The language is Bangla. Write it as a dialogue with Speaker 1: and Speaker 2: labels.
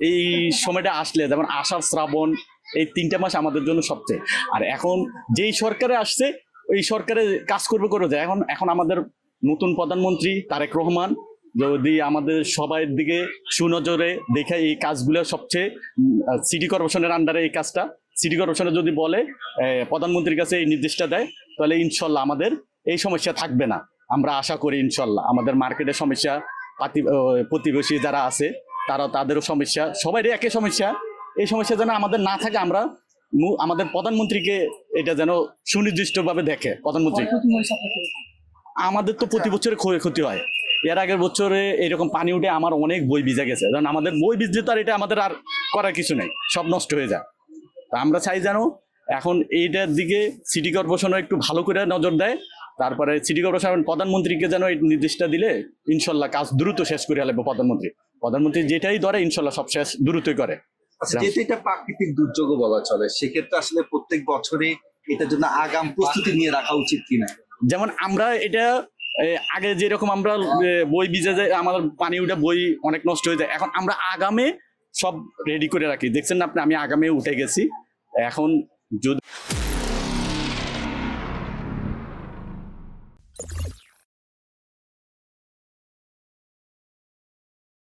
Speaker 1: এই সময়টা আসলে যেমন আষাঢ় শ্রাবণ, এই 3টা মাস আমাদের জন্য সবচেয়ে। আর এখন যেই সরকারে আসছে ওই সরকারে কাজ করবে করে যায়। এখন এখন আমাদের নতুন প্রধানমন্ত্রী তারেক রহমান যদি আমাদের সবার দিকে সুনজরে দেখে এই কাজগুলো সবচেয়ে সিটি কর্পোরেশনের আন্ডারে এই কাজটা সিটি কর্পোরেশনে যদি বলে প্রধানমন্ত্রীর কাছে এই নির্দেশটা দেয়, তাহলে ইনশাল্লাহ আমাদের এই সমস্যা থাকবে না। আমরা আশা করি ইনশাল্লাহ আমাদের মার্কেটের সমস্যা, প্রতিবেশী যারা আছে তারা তাদেরও সমস্যা, সবারই একই সমস্যা, এই সমস্যা যেন আমাদের না থাকে। আমরা আমাদের প্রধানমন্ত্রীকে এটা যেন সুনির্দিষ্টভাবে দেখে প্রধানমন্ত্রী। আমাদের তো প্রতি বছরে ক্ষয়ক্ষতি হয়। এর আগের বছরে এরকম পানি উঠে আমার অনেক বই ভিজে গেছে, কারণ আমাদের বই ভিজলে তো আর এটা আমাদের আর করার কিছু নেই, সব নষ্ট হয়ে যায়। তা আমরা চাই যেন এখন এইটার দিকে সিটি কর্পোরেশনও একটু ভালো করে নজর দেয়। তারপরে সিটি কর্পোরেশন প্রধানমন্ত্রীকে যেন এই নির্দেশটা দিলে ইনশাল্লাহ কাজ দ্রুত শেষ করে লাগবে। প্রধানমন্ত্রী যেটাই ধরে ইনশাল্লাহ সব শেষ দ্রুতই করে।
Speaker 2: আচ্ছা, যেহেতু এটা প্রাকৃতিক দুর্যোগ বলা চলে, সেক্ষেত্রে আসলে প্রত্যেক বছরে এটার জন্য আগাম প্রস্তুতি নিয়ে রাখা উচিত কিনা?
Speaker 1: যেমন আমরা এটা আগে যেরকম আমরা বই ভিজে যায়, আমাদের পানি উঠে বই অনেক নষ্ট হয়ে যায়, এখন আমরা আগামে সব রেডি করে রাখি। দেখছেন না আপনি, আমি আগামে উঠে গেছি। এখন যদি